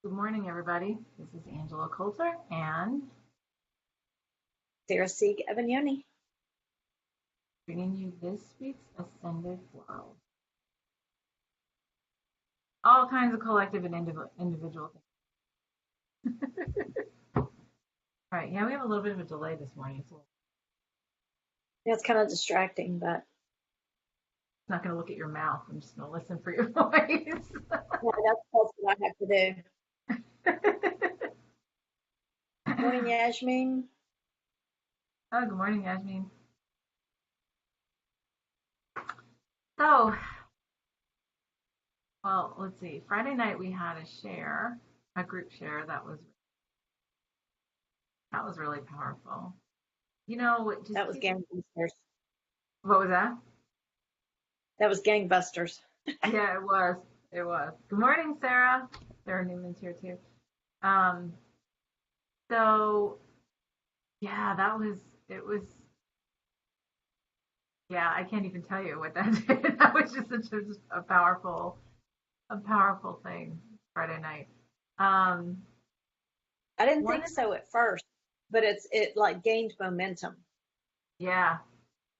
Good morning, everybody. This is Angela Coulter, and Sarah Sieg Evagnoni. bringing you this week's Ascended World. All kinds of collective and individual things. All right, yeah, we have a little bit of a delay this morning, so Yeah, it's kind of distracting, but I'm not going to look at your mouth. I'm just going to listen for your voice. yeah, that's what I have to do. Morning, Yasmin. Oh, good morning, Yasmin. So, well, let's see. Friday night we had a group share that was really powerful. That was gangbusters. What was that? That was gangbusters. Yeah, it was. It was. Good morning, Sarah. Sarah Newman's here too. Um, so yeah, it was, yeah, I can't even tell you what that did. That was just such a powerful thing Friday night. Um, I didn't one think of the, so at first, but it like gained momentum. yeah,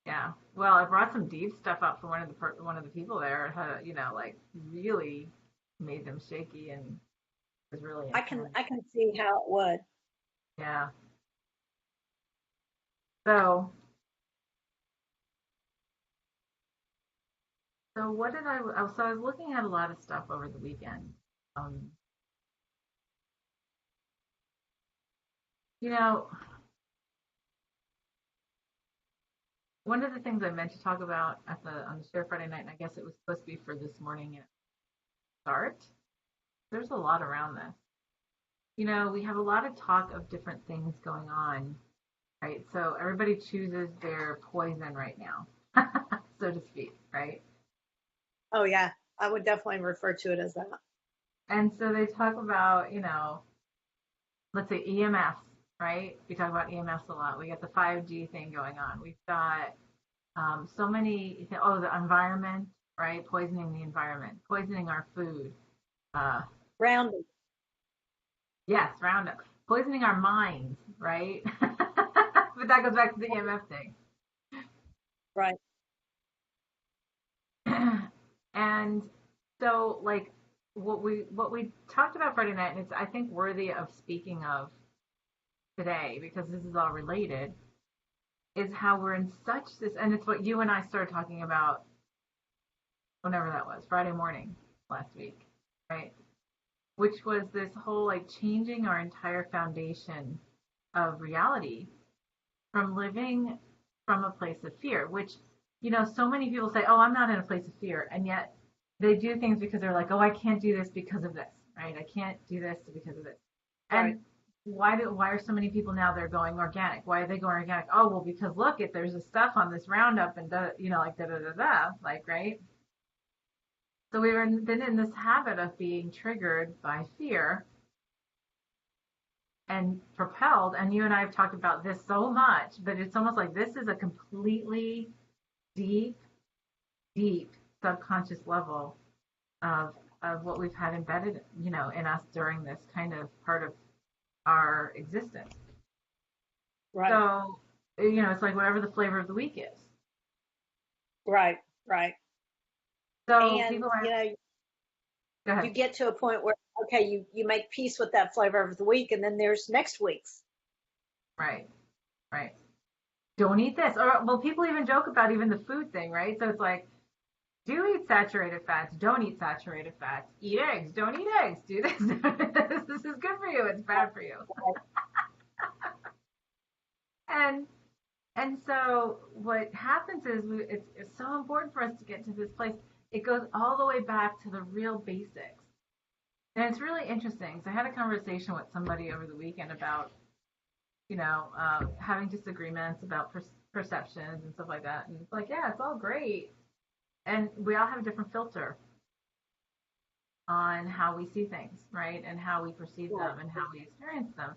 yeah. Well, I brought some deep stuff up for one of the people there. It had, like really made them shaky and was really I can intense. I can see how it would. Yeah. So So what did so I was looking at a lot of stuff over the weekend. Um, you know, one of the things I meant to talk about on the show Friday night, and I guess it was supposed to be for this morning at start. There's a lot around this. We have a lot of talk of different things going on, right? So everybody chooses their poison right now, so to speak, right? Oh yeah, I would definitely refer to it as that. And so they talk about, let's say EMFs, right? We talk about EMFs a lot. We got the 5G thing going on. We've got so many, the environment, right? Poisoning the environment, poisoning our food. Uh, Rounded, yes, Roundup. Poisoning our minds, right? But that goes back to the EMF thing. right? And so, like, what we talked about Friday night, and it's I think worthy of speaking of today because this is all related, is how we're in such this, and it's what you and I started talking about whenever that was, Friday morning last week, right? Which was this whole like changing our entire foundation of reality from living from a place of fear, which, so many people say, oh, I'm not in a place of fear. And yet they do things because they're like, oh, I can't do this because of this, right? I can't do this because of this. Right. And why are so many people now they're going organic? Why are they going organic? Oh, well, because look, if there's a stuff on this roundup and like da da da da, like, right? So we've been in this habit of being triggered by fear and propelled. And you and I have talked about this so much, but it's almost like this is a completely deep, deep subconscious level of what we've had embedded, in us during this kind of part of our existence. Right. So, it's like whatever the flavor of the week is. Right. Right. So And people are, go you ahead. get to a point where okay, you make peace with that flavor of the week, and then there's next week's. Right, right. Don't eat this. Or, well, people even joke about even the food thing, right? So it's like, do eat saturated fats, don't eat saturated fats. Eat eggs, don't eat eggs. Do this. This is good for you, it's bad for you. And and so what happens is it's so important for us to get to this place. It goes all the way back to the real basics. And it's really interesting. So I had a conversation with somebody over the weekend about, having disagreements about perceptions and stuff like that. And it's like, yeah, it's all great. And we all have a different filter on how we see things, right? And how we perceive Right. them and how we experience them.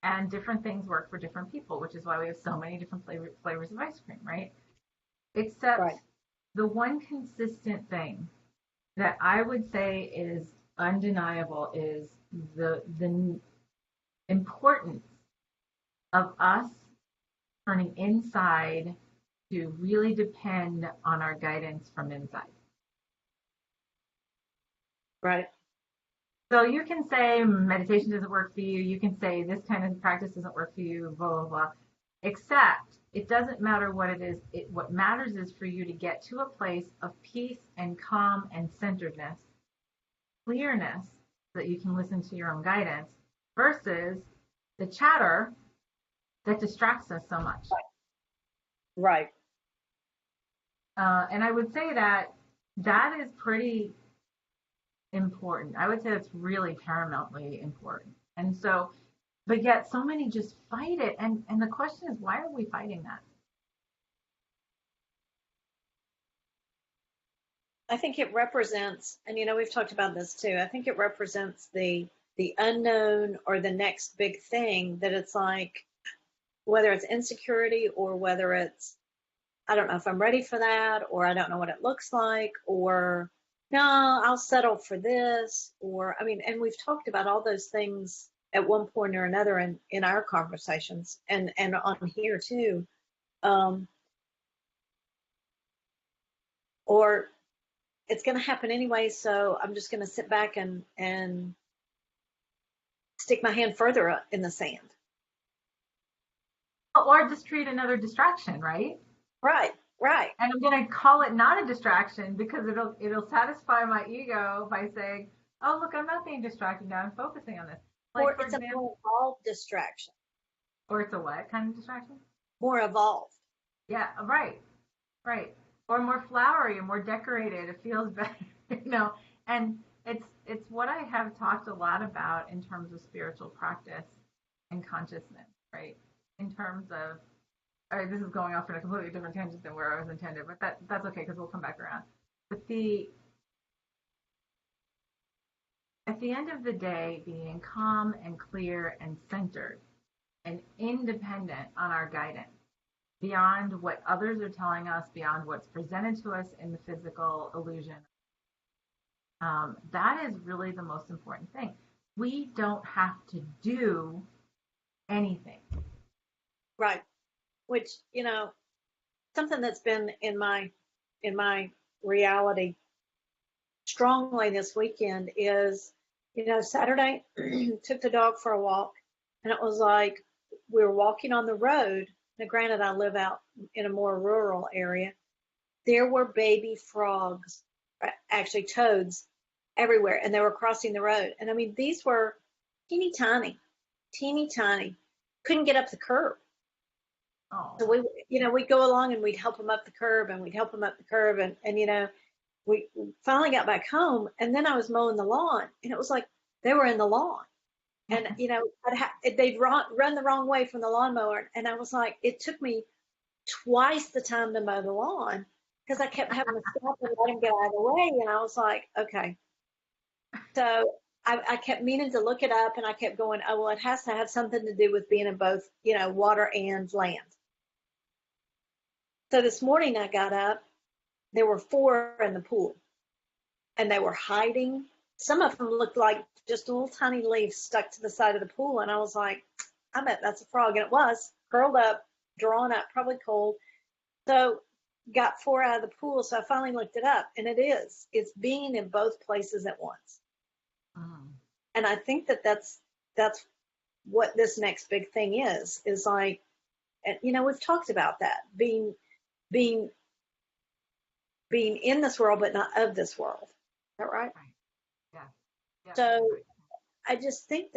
And different things work for different people, which is why we have so many different flavors of ice cream, right? Except Right. the one consistent thing that I would say is undeniable is the importance of us turning inside to really depend on our guidance from inside. Right. So you can say meditation doesn't work for you. You can say this kind of practice doesn't work for you, blah, blah, blah. Except it doesn't matter what it is. What matters is for you to get to a place of peace and calm and centeredness, clearness, so that you can listen to your own guidance versus the chatter that distracts us so much. Right. And I would say that that is pretty important. I would say that's really paramountly important. And so, but yet so many just fight it. And the question is, why are we fighting that? I think it represents, and we've talked about this too. I think it represents the unknown or the next big thing, that it's like, whether it's insecurity or whether it's, I don't know if I'm ready for that, or I don't know what it looks like, or no, I'll settle for this, or I mean, and we've talked about all those things at one point or another in our conversations, and on here too. Or it's going to happen anyway, so I'm just going to sit back and stick my hand further in the sand. Or just treat another distraction, right? Right. And I'm going to call it not a distraction because it'll satisfy my ego by saying, oh, look, I'm not being distracted now. I'm focusing on this. Like, Or for it's example, a more evolved distraction. or it's a what kind of distraction? More evolved. Yeah, right. Or more flowery or more decorated. It feels better. And it's what I have talked a lot about in terms of spiritual practice and consciousness, right? In terms of, all right, this is going off in a completely different tangent than where I was intended, but that's okay because we'll come back around. But at the end of the day, being calm and clear and centered and independent on our guidance, beyond what others are telling us, beyond what's presented to us in the physical illusion, that is really the most important thing. We don't have to do anything. Right. Which, something that's been in my reality strongly this weekend is, Saturday took the dog for a walk, and it was like we were walking on the road. Now, granted, I live out in a more rural area. There were baby frogs, actually toads, everywhere, and they were crossing the road. And I mean, these were teeny tiny. Couldn't get up the curb. Oh. So we'd go along and we'd help them up the curb, and we finally got back home, and then I was mowing the lawn, and it was like they were in the lawn. And, they'd run the wrong way from the lawnmower. And I was like, it took me twice the time to mow the lawn because I kept having to stop and let him get out of the way. And I was like, okay. So I kept meaning to look it up, and I kept going, oh, well, it has to have something to do with being in both, water and land. So this morning I got up, there were 4 in the pool, and they were hiding. Some of them looked like just a little tiny leaf stuck to the side of the pool. And I was like, I bet that's a frog. And it was curled up, drawn up, probably cold. So got 4 out of the pool. So I finally looked it up, and it's being in both places at once. And I think that's what this next big thing is like, and we've talked about that, being in this world, but not of this world. Is that right? Yeah. So I just think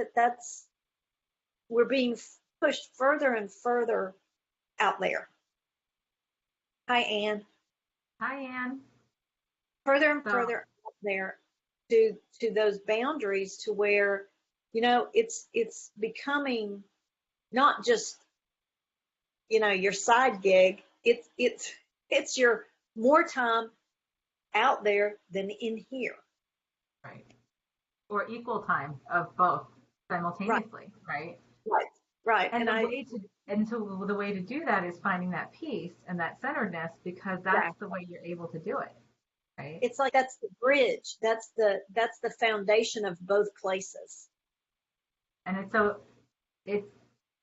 we're being pushed further and further out there. Hi, Anne. Hi, Anne. Further and further out there to those boundaries, to where, it's becoming not just, your side gig. It's your more time out there than in here. Right. Or equal time of both simultaneously, right? Right. And so the way to do that is finding that peace and that centeredness, because that's the way you're able to do it, right? It's like that's the bridge. That's the foundation of both places. And it's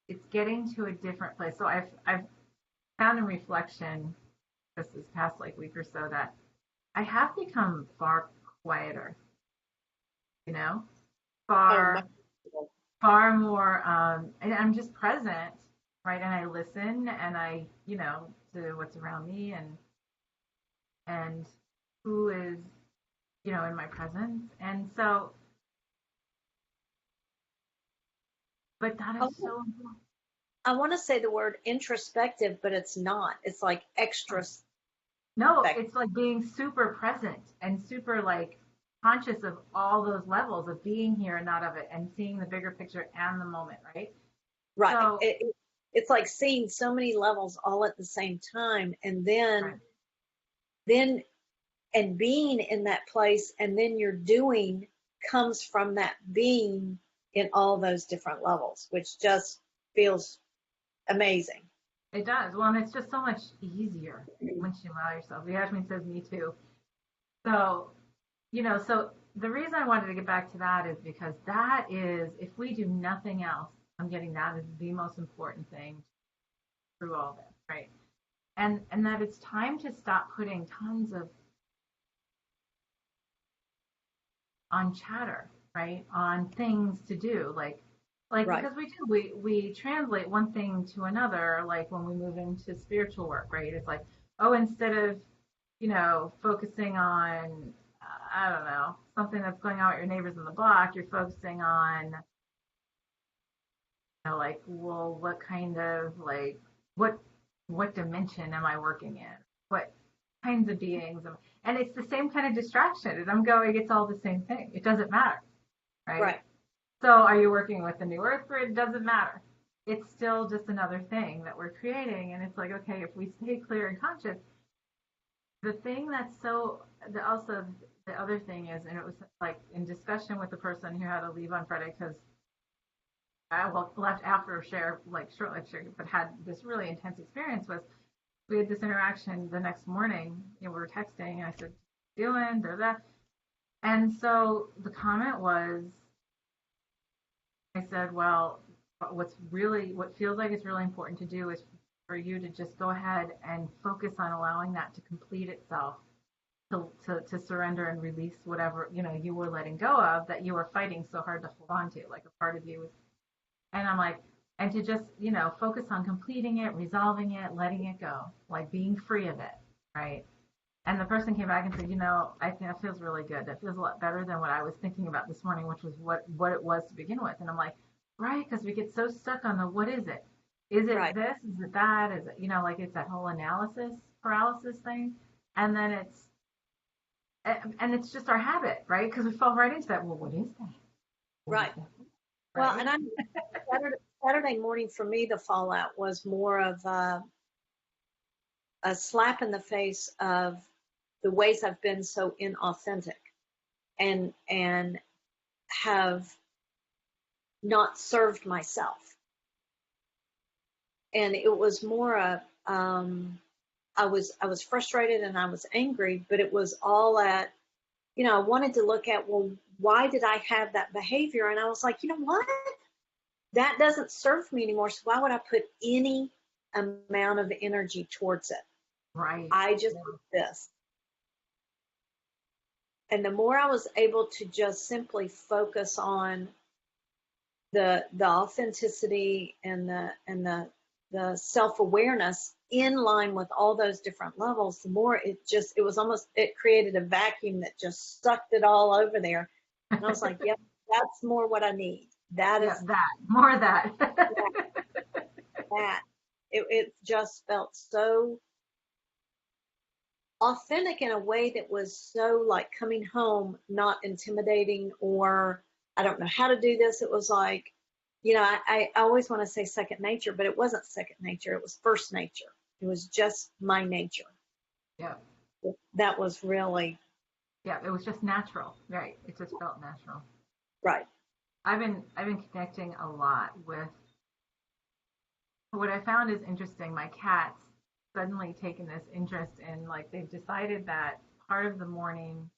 it's getting to a different place. So I've found in reflection just this past like week or so that I have become far quieter, you know, Oh, my. far more, and I'm just present, right? And I listen and to what's around me and who is, in my presence. And so, but that is Oh, so important. I want to say the word introspective, but it's not. It's like extrospective. No, it's like being super present and super like conscious of all those levels of being here and not of it and seeing the bigger picture and the moment, right? Right. So, It's like seeing so many levels all at the same time, and right, then and being in that place, and then your doing comes from that being in all those different levels, which just feels amazing. it does. Well, and it's just so much easier once you allow yourself. Yasmin says me too. So, so the reason I wanted to get back to that is because that is, if we do nothing else, I'm getting that is the most important thing through all this, right? And that it's time to stop putting tons of on chatter, right? On things to do, like Right. because we translate one thing to another, like when we move into spiritual work, right? It's like, oh, instead of focusing on I don't know, something that's going on with your neighbors in the block, you're focusing on, like, well, what kind of like what what dimension am I working in? What kinds of beings and it's the same kind of distraction. And I'm going, it's all the same thing. It doesn't matter, right? Right. So are you working with the new earth grid? Doesn't matter. It's still just another thing that we're creating. And it's like, okay, if we stay clear and conscious, the thing that's also the other thing is, and it was like in discussion with the person who had to leave on Friday because I left after share, like shortly after share, but had this really intense experience was we had this interaction the next morning, we were texting and I said, doing, da, da. And so the comment was, I said, well, what feels like is really important to do is for you to just go ahead and focus on allowing that to complete itself, to surrender and release whatever, you were letting go of that you were fighting so hard to hold on to, like a part of you was, and I'm like, and to just, focus on completing it, resolving it, letting it go, like being free of it, right? And the person came back and said, I think that feels really good. That feels a lot better than what I was thinking about this morning, which was what it was to begin with. And I'm like, right, because we get so stuck on the what is it? Is it Right. this? Is it that? Is it, like it's that whole analysis paralysis thing. And then it's just our habit, right? Because we fall right into that. Well, what is that? What is Right. that? Well, Right? and I'm Saturday morning for me, the fallout was more of a slap in the face of the ways I've been so inauthentic and have not served myself. And it was more a I was frustrated and I was angry, but it was all at, I wanted to look at, well, why did I have that behavior? And I was like, you know what? That doesn't serve me anymore. So why would I put any amount of energy towards it? Right. I just did this. And the more I was able to just simply focus on the authenticity and the self-awareness in line with all those different levels, the more it was almost, it created a vacuum that just sucked it all over there. And I was like, yep, that's more what I need. That Yeah, is that. More of that. that. It just felt so authentic in a way that was so like coming home, not intimidating or I don't know how to do this. It was like, I always want to say second nature, but it wasn't second nature. It was first nature. It was just my nature. Yeah. That was really Yeah. It was just natural. Right. It just felt natural. right. I've been connecting a lot with what I found is interesting. My cats suddenly taken this interest in, like, they've decided that part of the morning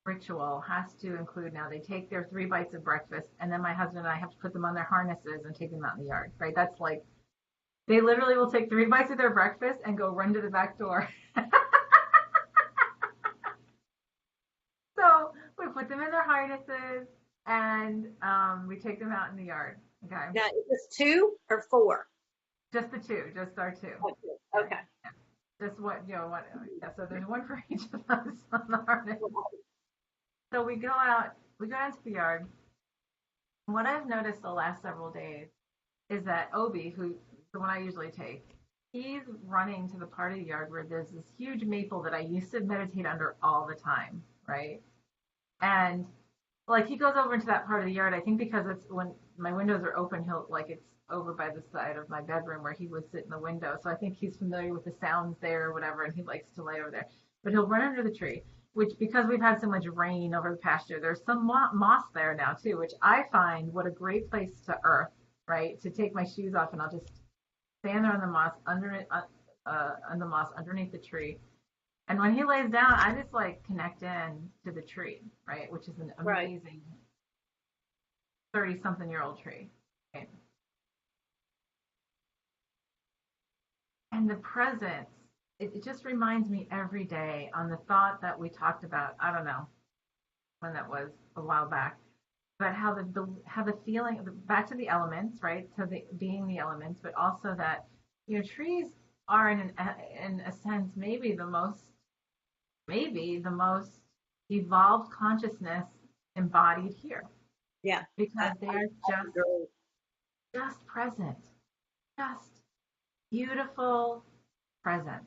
ritual has to include, now they take their 3 bites of breakfast, and then my husband and I have to put them on their harnesses and take them out in the yard, right? That's like, they literally will take 3 bites of their breakfast and go run to the back door. So we put them in their harnesses and we take them out in the yard. Okay. Now, is this 2 or 4? Just the two, just our two. Okay. Just what, what, yeah, so there's one for each of us on the harness. So we go out into the yard. What I've noticed the last several days is that Obi, who the one I usually take, he's running to the part of the yard where there's this huge maple that I used to meditate under all the time, right? And like he goes over into that part of the yard, I think because it's when my windows are open, it's over by the side of my bedroom where he would sit in the window. So I think he's familiar with the sounds there or whatever, and he likes to lay over there. But he'll run under the tree, which because we've had so much rain over the past year, there's some moss there now too, which I find what a great place to earth, right? To take my shoes off and I'll just stand there on the moss on the moss underneath the tree. And when he lays down, I just like connect in to the tree, right? Which is an amazing 30-something-year-old tree. Right? And the presence, it just reminds me every day on the thought that we talked about, I don't know when that was, a while back, but how the feeling, back to the elements, right? To the being the elements, but also that, trees are in a sense maybe the most evolved consciousness embodied here. Yeah. Because they are just present. Just beautiful presence.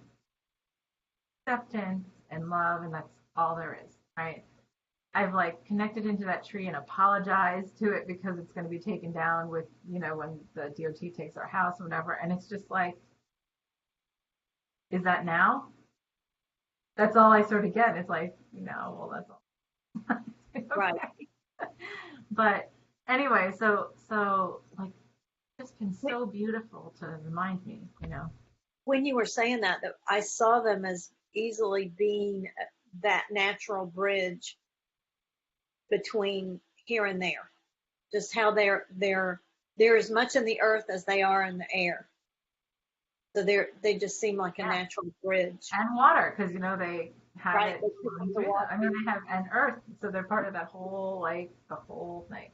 Acceptance and love, and that's all there is, right? I've like connected into that tree and apologized to it because it's going to be taken down with, when the DOT takes our house or whatever. And it's just like, is that now? That's all I sort of get. It's like, well, that's all. Right. But anyway, so like, it's just been so beautiful to remind me, When you were saying that I saw them as easily being that natural bridge between here and there. Just how they're as much in the earth as they are in the air. So they just seem like a natural bridge. And water, because they have it. I mean, they have and earth, so they're part of that whole the whole thing.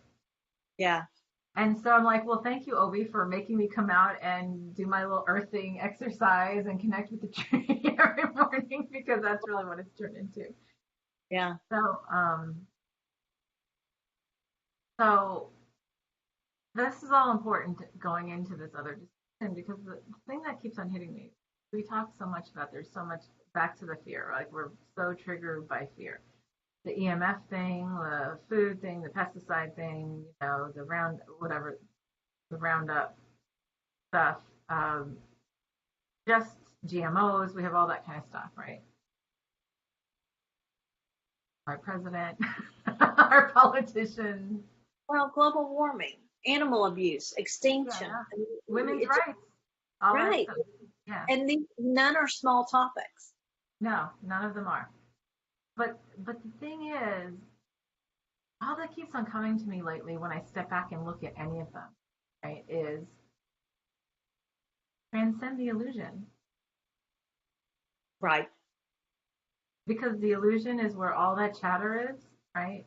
Yeah. And so I'm like, well, thank you, Obi, for making me come out and do my little earthing exercise and connect with the tree every morning, because that's really what it's turned into. Yeah. So this is all important going into this other discussion, because the thing that keeps on hitting me, we talk so much about, there's so much back to the fear, like we're so triggered by fear. The EMF thing, the food thing, the pesticide thing, the Roundup stuff, just GMOs, we have all that kind of stuff, right? Our president, our politicians. Well, global warming, animal abuse, extinction, women's rights. Right. Yeah. And none are small topics. No, none of them are. But the thing is, all that keeps on coming to me lately when I step back and look at any of them, right, is transcend the illusion. Right. Because the illusion is where all that chatter is, right?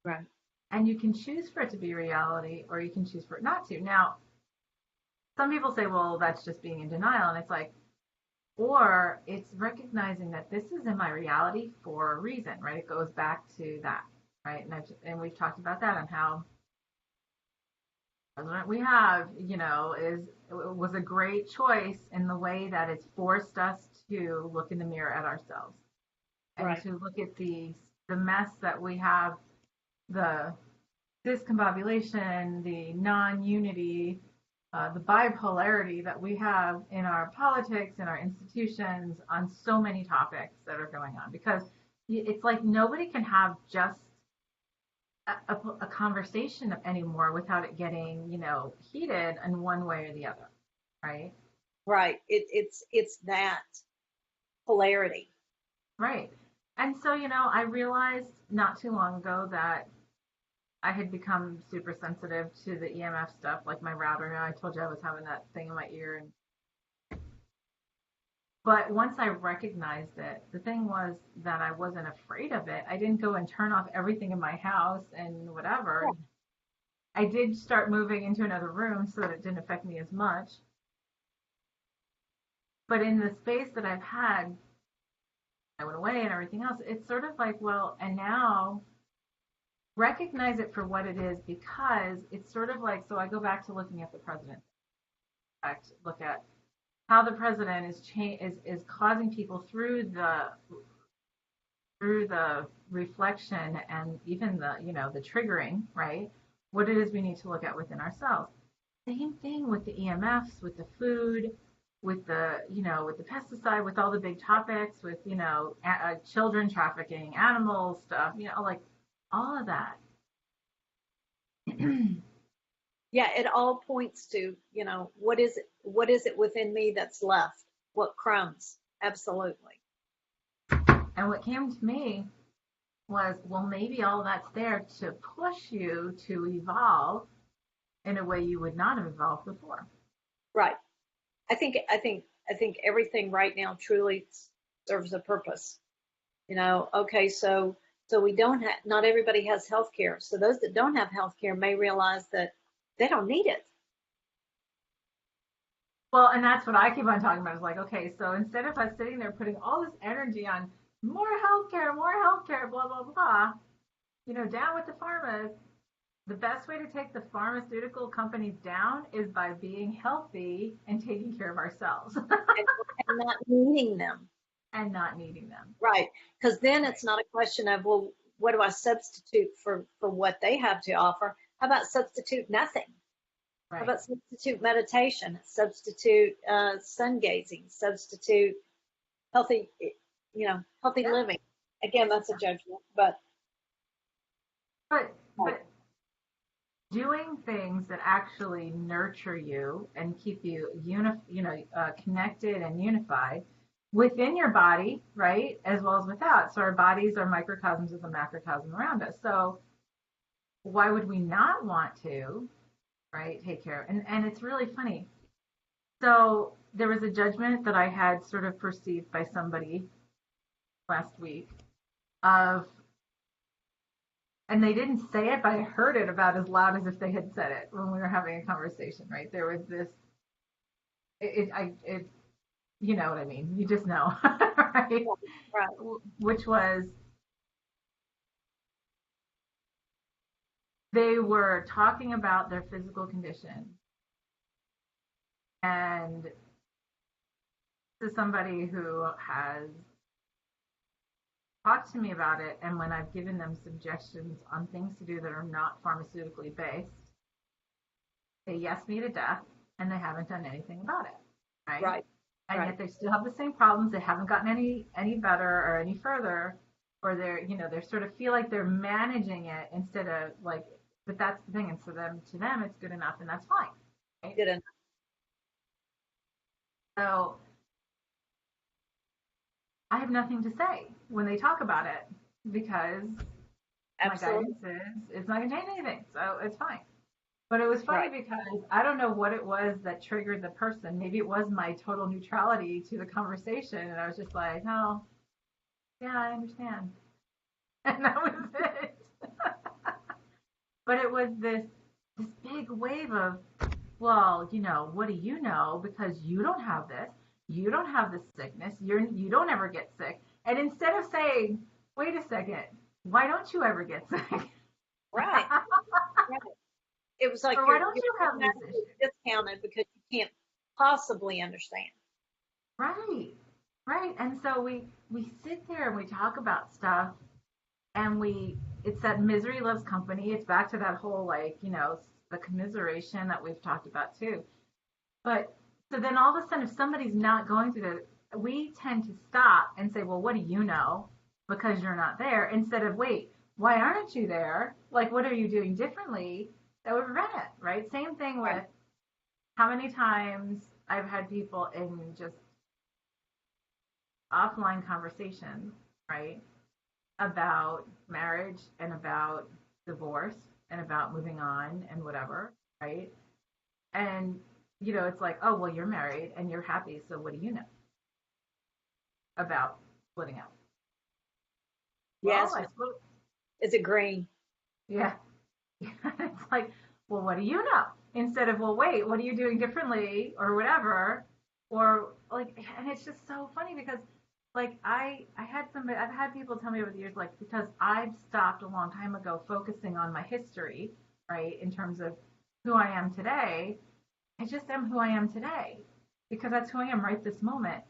Right. And you can choose for it to be reality, or you can choose for it not to. Now, some people say, well, that's just being in denial. And it's like, or it's recognizing that this is in my reality for a reason, right? It goes back to that, right? And we've talked about that, and how the president we have, was a great choice in the way that it's forced us to look in the mirror at ourselves, and to look at the mess that we have, the discombobulation, the non-unity, the bipolarity that we have in our politics, in our institutions, on so many topics that are going on. Because it's like nobody can have just a conversation anymore without it getting, heated in one way or the other, right? Right. It's that polarity. Right. And so, I realized not too long ago that I had become super sensitive to the EMF stuff, like my router. I told you I was having that thing in my ear, and but once I recognized it, the thing was that I wasn't afraid of it. I didn't go and turn off everything in my house and whatever. Yeah. I did start moving into another room so that it didn't affect me as much. But in the space that I've had, I went away and everything else, it's sort of like, well, and now recognize it for what it is, because it's sort of like, so I go back to looking at the president. Look at how the president is causing people through the reflection and even the triggering, right? What it is we need to look at within ourselves. Same thing with the EMFs, with the food, with the pesticide, with all the big topics, with children trafficking, animals stuff, like all of that. Yeah, it all points to, what is it within me that's left? What crumbs? Absolutely. And what came to me was, well, maybe all that's there to push you to evolve in a way you would not have evolved before. Right. I think everything right now truly serves a purpose. Okay, so we don't have, not everybody has health care. So those that don't have health care may realize that they don't need it. Well, and that's what I keep on talking about. Is like, okay, so instead of us sitting there putting all this energy on more healthcare, blah blah blah, down with the pharmas. The best way to take the pharmaceutical companies down is by being healthy and taking care of ourselves and, and not needing them. and not needing them. Right. Because then Right. it's not a question of, well, what do I substitute for what they have to offer? How about substitute nothing? How Right. about substitute meditation, substitute sun gazing, substitute healthy, healthy Yeah. living? Again, that's a judgment, but But right, but doing things that actually nurture you and keep you connected and unified within your body, right, as well as without. So our bodies are microcosms of the macrocosm around us. So why would we not want to, right, take care? And it's really funny. So there was a judgment that I had sort of perceived by somebody last week of, and they didn't say it, but I heard it about as loud as if they had said it when we were having a conversation, right? There was this, you know what I mean? You just know, right? right, Which was, they were talking about their physical condition, and to somebody who has talked to me about it, and when I've given them suggestions on things to do that are not pharmaceutically based, they yes me to death, and they haven't done anything about it, right? right, And right. yet they still have the same problems. They haven't gotten any better or any further, or they're sort of feel like they're managing it instead of like. But that's the thing, and so to them it's good enough, and that's fine, right? Good enough. So I have nothing to say when they talk about it, because my Absolutely. guidance is it's not gonna change anything, so it's fine. But it was funny Right. because I don't know what it was that triggered the person. Maybe it was my total neutrality to the conversation, and I was just like, "Oh, yeah, I understand," and that was it. But it was this big wave of, well, what do you know? Because you don't have this, you don't have this sickness, you don't ever get sick. And instead of saying, wait a second, why don't you ever get sick? Right. Right. It was like Or why you're don't you're you have this automatically issue? discounted because you can't possibly understand. Right. Right. And so we sit there and we talk about stuff, and it's that misery loves company. It's back to that whole, like, the commiseration that we've talked about too. But so then all of a sudden, if somebody's not going through that, we tend to stop and say, well, what do you know? Because you're not there, instead of, wait, why aren't you there? Like, what are you doing differently that would prevent it, right? Same thing Right. with how many times I've had people in just offline conversations, right? about marriage and about divorce and about moving on and whatever, right? And it's like, oh well, you're married and you're happy, so what do you know about splitting up? Well, Yes. I suppose, Is it green? yeah. It's like, well, what do you know? Instead of, well, wait, what are you doing differently or whatever? Or like, and it's just so funny because like I've had people tell me over the years, like, because I've stopped a long time ago focusing on my history, right, in terms of who I am today. I just am who I am today because that's who I am right this moment.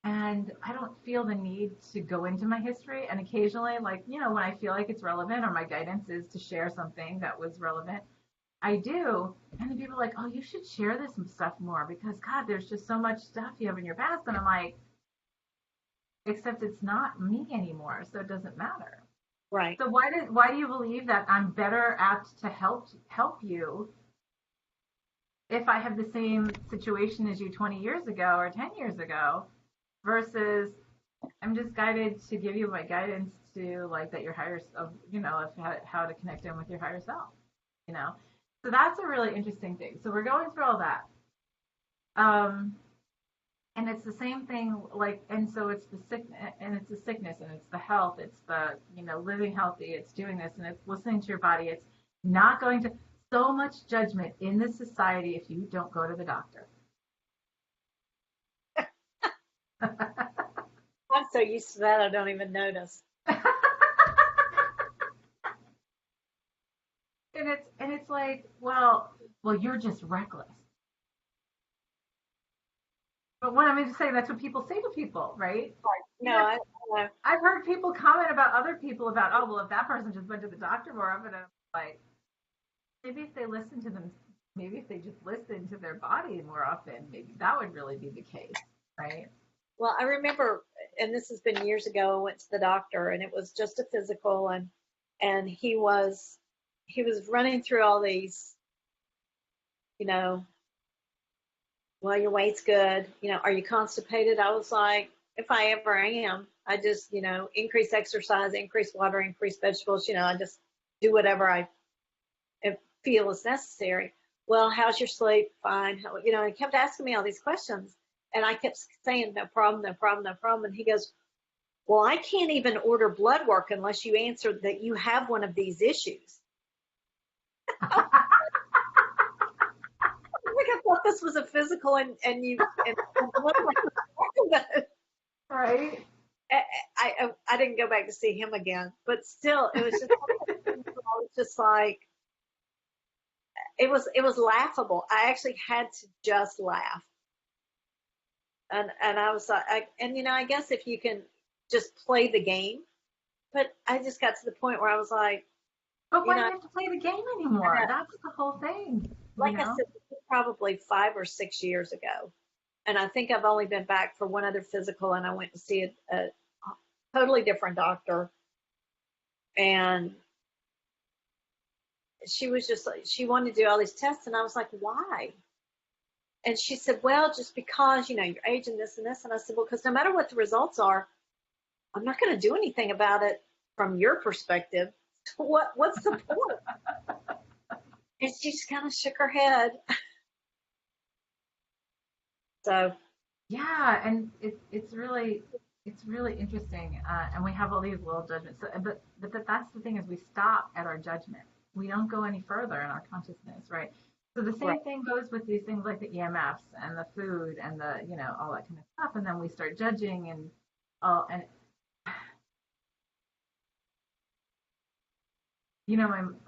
And I don't feel the need to go into my history. And occasionally, like, when I feel like it's relevant or my guidance is to share something that was relevant, I do. And then people are like, oh, you should share this stuff more because, God, there's just so much stuff you have in your past. And I'm like, except it's not me anymore. So it doesn't matter. Right. So why do you believe that I'm better apt to help you if I have the same situation as you 20 years ago or 10 years ago versus I'm just guided to give you my guidance to like that your higher of of how to connect in with your higher self, you know. So that's a really interesting thing. So we're going through all that, um, and it's the same thing. Like, and so it's the sickness, and it's the sickness, and it's the health, it's the living healthy, it's doing this, and it's listening to your body. It's not going to so much judgment in this society if you don't go to the doctor. I'm so used to that I don't even notice. And it's like, well, you're just reckless. But what I mean to say, that's what people say to people, right? No, Even I I've heard people comment about other people about, oh well, if that person just went to the doctor more often, I'm like, maybe if they listen to them, maybe if they just listen to their body more often, maybe that would really be the case, right? well, I remember, and this has been years ago. I went to the doctor, and it was just a physical, and he was running through all these, you know, well, your weight's good. Are you constipated? I was like, if I ever am, I just, increase exercise, increase water, increase vegetables. I just do whatever I feel is necessary. Well, how's your sleep? Fine. He kept asking me all these questions. And I kept saying, no problem, no problem, no problem. And he goes, well, I can't even order blood work unless you answer that you have one of these issues. I thought this was a physical, and you, and what am I talking about? Right? I didn't go back to see him again, but still, it was just, I was just like, it was laughable. I actually had to just laugh. And I was like, I guess if you can just play the game, but I just got to the point where I was like, But why do you have to play the game anymore? uh, That's the whole thing, like I said, this was probably 5 or 6 years ago. And I think I've only been back for one other physical, and I went to see a totally different doctor. And she was just like, she wanted to do all these tests. And I was like, why? And she said, well, just because, your age and this and this. And I said, well, because no matter what the results are, I'm not going to do anything about it from your perspective. So what's the point? And she just kind of shook her head. So yeah, and it's really interesting, and we have all these little judgments. So, but that's the thing is we stop at our judgment. We don't go any further in our consciousness, right? So the right, same thing goes with these things like the EMFs and the food and the all that kind of stuff, and then we start judging and all and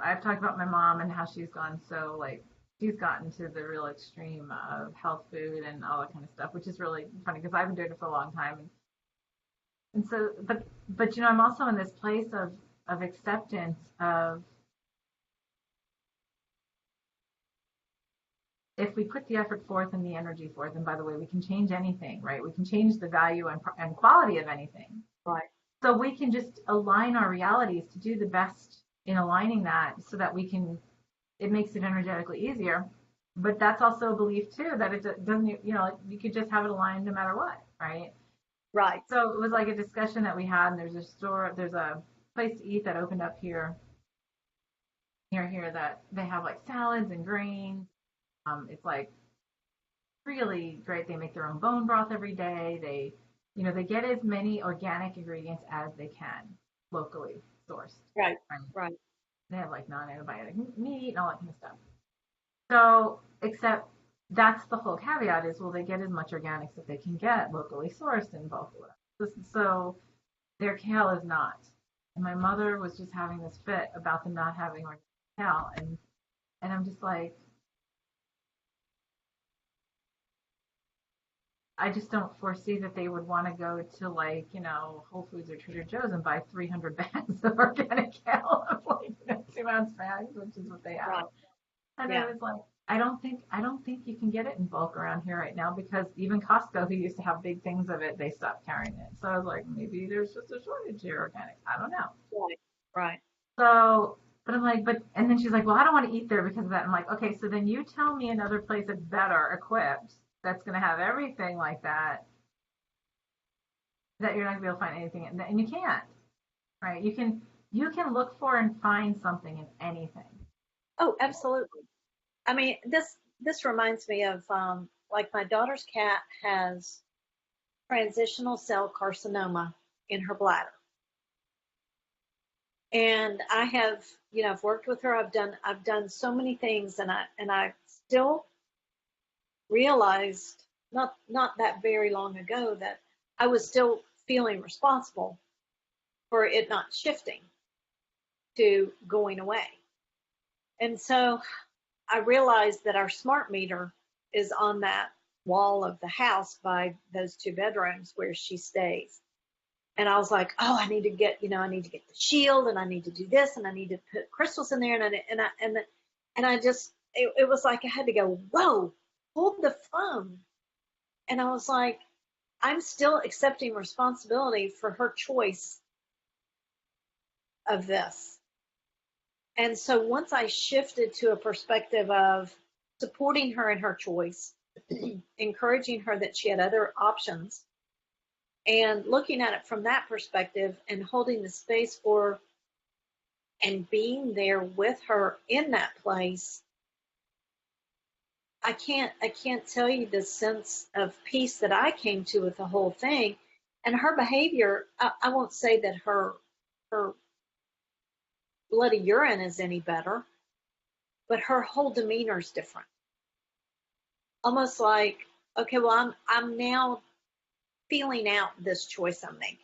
I've talked about my mom and how she's gone so like she's gotten to the real extreme of health food and all that kind of stuff, which is really funny because I've been doing it for a long time. And so, but I'm also in this place of acceptance of if we put the effort forth and the energy forth, and by the way, we can change anything, right? We can change the value and quality of anything. right, So we can just align our realities to do the best in aligning that so that we can, it makes it energetically easier. But that's also a belief too that it doesn't, you could just have it aligned no matter what, right? Right. So it was like a discussion that we had, and there's a place to eat that opened up near here that they have like salads and grains. It's like really great. They make their own bone broth every day. They get as many organic ingredients as they can, locally sourced. Right. Right? Right. They have like non-antibiotic meat and all that kind of stuff. So, except that's the whole caveat is, well, they get as much organics that they can get locally sourced in bulk or whatever. So their kale is not. And my mother was just having this fit about them not having organic kale, and I'm just like, I just don't foresee that they would want to go to like, Whole Foods or Trader Joe's and buy 300 bags of organic kale of like, 2-ounce bags, which is what they Right. have. And I Yeah. was like, I don't think you can get it in bulk around here right now because even Costco, who used to have big things of it, they stopped carrying it. So I was like, maybe there's just a shortage here organic. I don't know. Right. Right. So, but I'm like, and then she's like, well, I don't want to eat there because of that. I'm like, okay, so then you tell me another place that's better equipped, that's going to have everything like that you're not going to be able to find anything in, and you can't, right? You can look for and find something in anything. Oh, absolutely. I mean, this reminds me of like my daughter's cat has transitional cell carcinoma in her bladder. And I have, I've worked with her. I've done so many things, and I still realized not that very long ago that I was still feeling responsible for it not shifting to going away. And so I realized that our smart meter is on that wall of the house by those two bedrooms where she stays. And I was like, oh, I need to get the shield, and I need to do this, and I need to put crystals in there, and I just, it was like I had to go, whoa, hold the phone. And I was like, I'm still accepting responsibility for her choice of this. And so once I shifted to a perspective of supporting her in her choice, encouraging her that she had other options, and looking at it from that perspective and holding the space for and being there with her in that place, I can't tell you the sense of peace that I came to with the whole thing. And her behavior, I won't say that her bloody urine is any better, but her whole demeanor is different. Almost like, okay, well, I'm now feeling out this choice I'm making.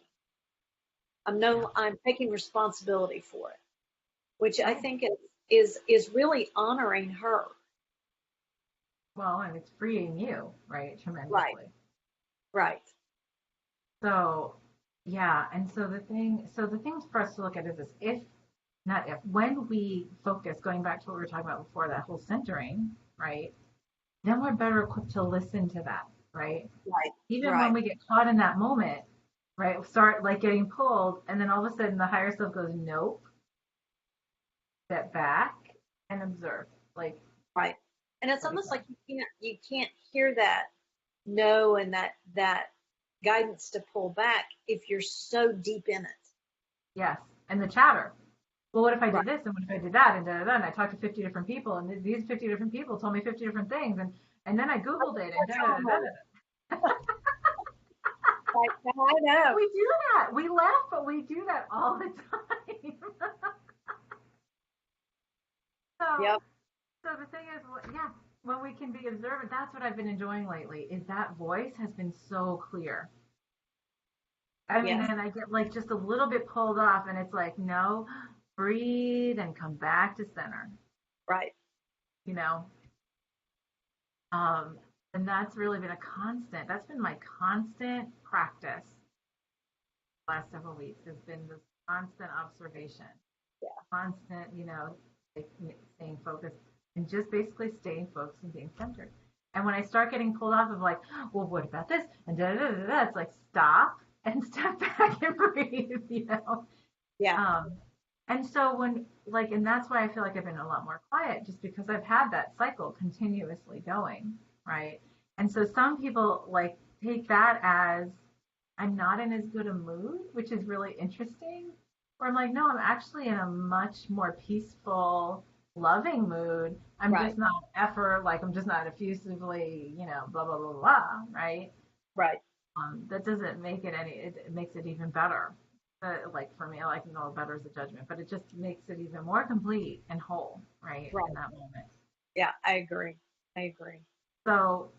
Yeah. I'm taking responsibility for it, which I Yeah. think is really honoring her. Well, and it's freeing you, right, Right, tremendously. right, So, yeah, and so the things for us to look at is this: if, not if, when we focus, going back to what we were talking about before, that whole centering, right? Then we're better equipped to listen to that, right? right, Even when right, we get caught in that moment, right? Start like getting pulled, and then all of a sudden the higher self goes, nope, step back and observe. Like, right. And it's what is almost that? like you can't hear that no and that guidance to pull back if you're so deep in it. Yes, and the chatter. Well, what if I Right. did this and what if I did that and da da da? And I talked to 50 different people, and these 50 different people told me 50 different things, and then I googled it and da da da da. Right. I know. We do that. We laugh, but we do that all the time. so, Yep. so the thing is, yeah, when we can be observant, that's what I've been enjoying lately. Is that voice has been so clear. I mean, Yes. and I get like just a little bit pulled off, and it's like, no, breathe and come back to center. Right. You know, Um, and that's really been a constant. That's been my constant practice the last several weeks has been this constant observation, Yeah. constant, like staying focused and just basically staying focused and being centered. And when I start getting pulled off of like, well, what about this? And da da da da, it's like stop and step back and breathe. Yeah. Um, and so and that's why I feel like I've been a lot more quiet, just because I've had that cycle continuously going, right? And so some people like take that as I'm not in as good a mood, which is really interesting. Where I'm like, no, I'm actually in a much more peaceful, loving mood. I'm Right. just not effort, like I'm just not effusively, blah blah blah blah, right? Right. That doesn't make it any. It makes it even better. Like for me, I like no better is a judgment, but it just makes it even more complete and whole, right, in Right. that moment. Yeah, I agree. I agree. So,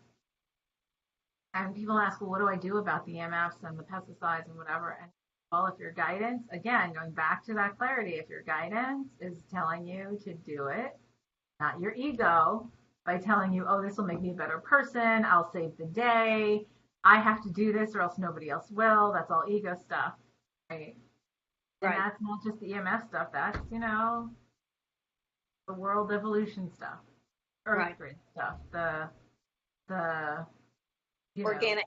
and people ask, well, what do I do about the EMFs and the pesticides and whatever? And well, if your guidance, again, going back to that clarity, if your guidance is telling you to do it, not your ego, by telling you, oh, this will make me a better person, I'll save the day, I have to do this or else nobody else will. That's all ego stuff, right? And Right. that's not just the EMF stuff. That's, the world evolution stuff, earth Right. grid stuff, the, you know, Organic,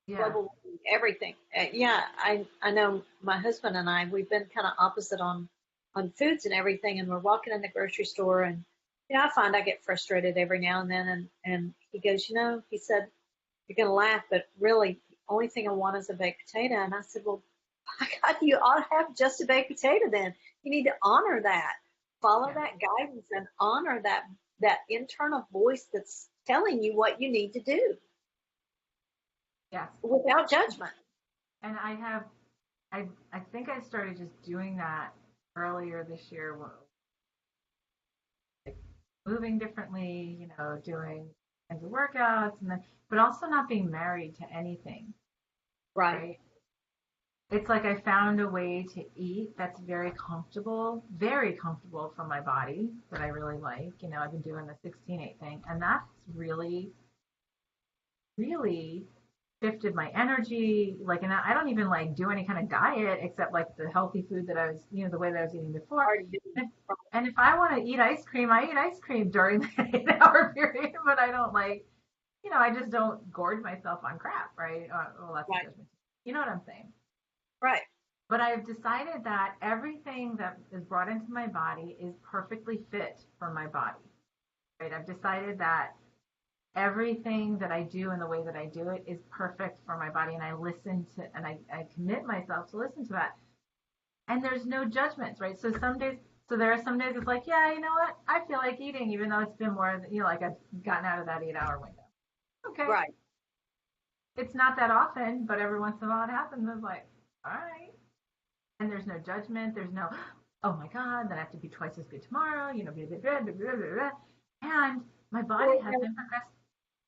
yeah, global, everything. Yeah, I know my husband and we've been kind of opposite on foods and everything, and we're walking in the grocery store, and I find I get frustrated every now and then, and he goes, he said, you're gonna laugh, but really, the only thing I want is a baked potato. And I said, well, by God, you ought to have just a baked potato. Then you need to honor that, follow yeah, that guidance, and honor that internal voice that's telling you what you need to do yes. without judgment. And I think I started just doing that earlier this year, like moving differently, doing kinds of workouts, and then, but also not being married to anything, Right. right? It's like I found a way to eat that's very comfortable for my body that I really like. I've been doing the 16/8 thing, and that's really, really shifted my energy. Like, and I don't even like do any kind of diet except like the healthy food that I was, the way that I was eating before. Already doing. And if I want to eat ice cream, I eat ice cream during the 8 hour period, but I don't like, I just don't gorge myself on crap, right? Well, that's a Right. judgment. You know what I'm saying? Right. But I've decided that everything that is brought into my body is perfectly fit for my body, right? I've decided that everything that I do and the way that I do it is perfect for my body. And I listen to, and I commit myself to listen to that. And there's no judgments, right? So there are some days it's like, yeah, you know what? I feel like eating, even though it's been more, like I've gotten out of that 8 hour window. Okay. Right. It's not that often, but every once in a while it happens. It's like, all right. And there's no judgment. There's no, oh my God, then I have to be twice as good tomorrow, blah, blah, blah, blah, blah, blah. And my body Well, has been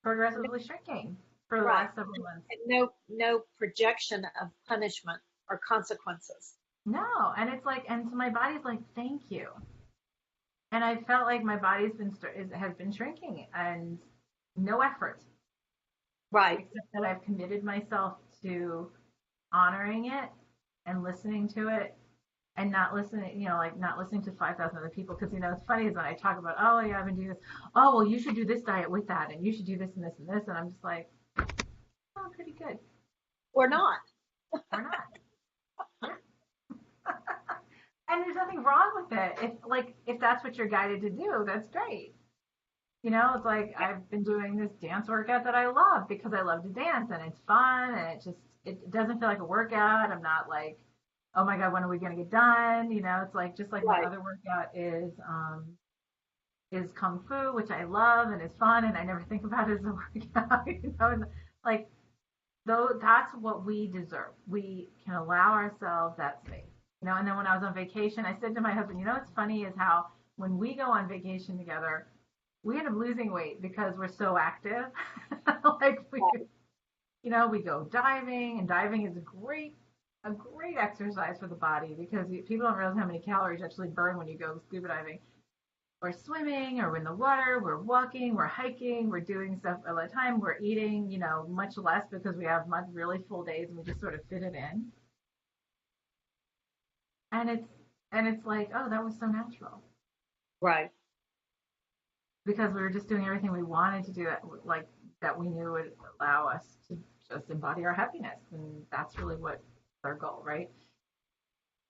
progressively shrinking for the right. last several months. And no projection of punishment or consequences. No, and it's like, and so my body's like, thank you. And I felt like my body's has been shrinking and no effort, Right. except that I've committed myself to honoring it and listening to it and not listening, like not listening to 5,000 other people. Because, it's funny is when I talk about, oh, yeah, I've been doing this. Oh, well, you should do this diet with that. And you should do this and this and this. And I'm just like, oh, pretty good. Or not. Or not. And there's nothing wrong with it. If that's what you're guided to do, that's great. It's like I've been doing this dance workout that I love because I love to dance and it's fun and it doesn't feel like a workout. I'm not like, oh my God, when are we gonna get done? It's like just like my Right. other workout is kung fu, which I love and is fun and I never think about it as a workout, and like though that's what we deserve. We can allow ourselves that space. And then when I was on vacation, I said to my husband, what's funny is how when we go on vacation together, we end up losing weight because we're so active. Like we go diving, and diving is a great exercise for the body because people don't realize how many calories you actually burn when you go scuba diving. We're swimming, or we're in the water, we're walking, we're hiking, we're doing stuff all the time. We're eating, much less because we have really full days and we just sort of fit it in. And it's like, oh, that was so natural Right. because we were just doing everything we wanted to do that we knew would allow us to just embody our happiness, and that's really what our goal, right?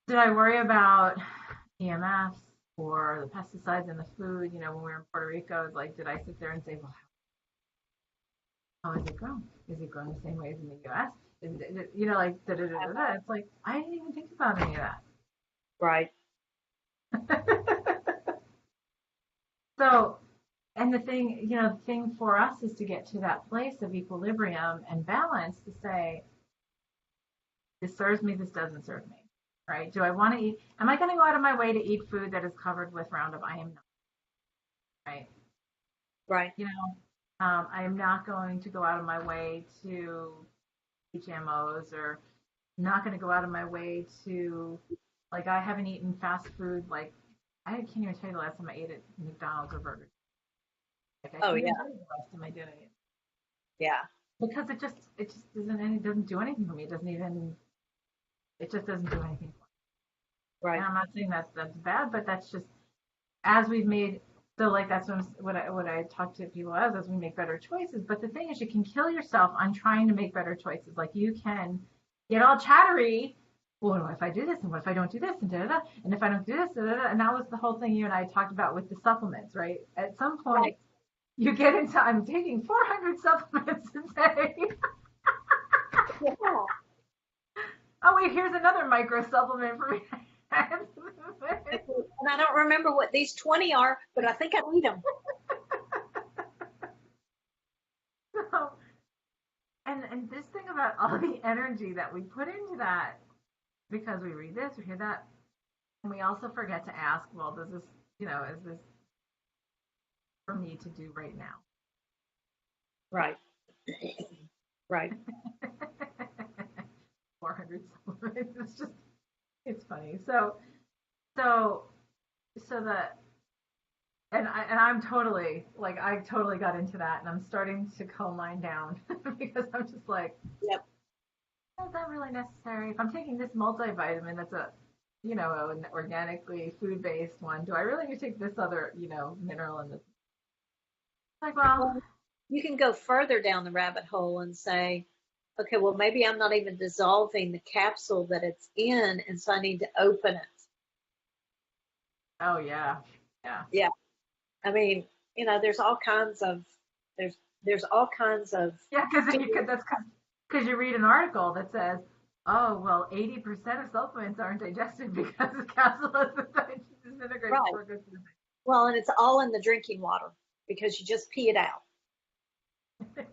Did I worry about EMFs or the pesticides in the food? When we were in Puerto Rico, it's like, did I sit there and say, well, How is it grown? Is it grown the same way as in the U.S.? Is it like da da da da da? It's like I didn't even think about any of Right. that. So, and the thing for us is to get to that place of equilibrium and balance to say, this serves me, this doesn't serve me, right? Do I want to eat? Am I going to go out of my way to eat food that is covered with Roundup? I am not, right? Right. I am not going to go out of my way to eat GMOs, or not going to go out of my way to, like, I haven't eaten fast food. Like, I can't even tell you the last time I ate at McDonald's or Burger. Like, I Oh can't yeah. even tell you the last time I did it Yeah. because it doesn't do anything for me. It just doesn't do anything for me. Right. And I'm not saying that's bad, but that's just as we've made. So like that's what I talk to people as we make better choices. But the thing is, you can kill yourself on trying to make better choices. Like you can get all chattery. Well, what if I do this, and what if I don't do this, and da da da, and if I don't do this, da da da, and that was the whole thing you and I talked about with the supplements, right? At some point, Right. you get into I'm taking 400 supplements a day. Yeah. Oh wait, here's another micro supplement for me. And I don't remember what these 20 are, but I think I need them. So, and this thing about all the energy that we put into that because we read this, we hear that, and we also forget to ask, well, does this, is this for me to do right now? Right. Right. 400 supplements. It's funny. So, so the, I'm totally, like, I totally got into that and I'm starting to calm mine down because I'm just like, Yep. is that really necessary? If I'm taking this multivitamin, that's an organically food-based one, do I really need to take this other, mineral in this? Like, well, Well, you can go further down the rabbit hole and say, okay, well, maybe I'm not even dissolving the capsule that it's in, and so I need to open it. oh yeah, yeah. Yeah. I mean, there's all kinds of there's there's all kinds of Yeah, because then you could, that's because you read an article that says, oh, well, 80% of supplements aren't digested because the capsule isn't disintegrated right. before it goes to Well, and it's all in the drinking water because you just pee it out. the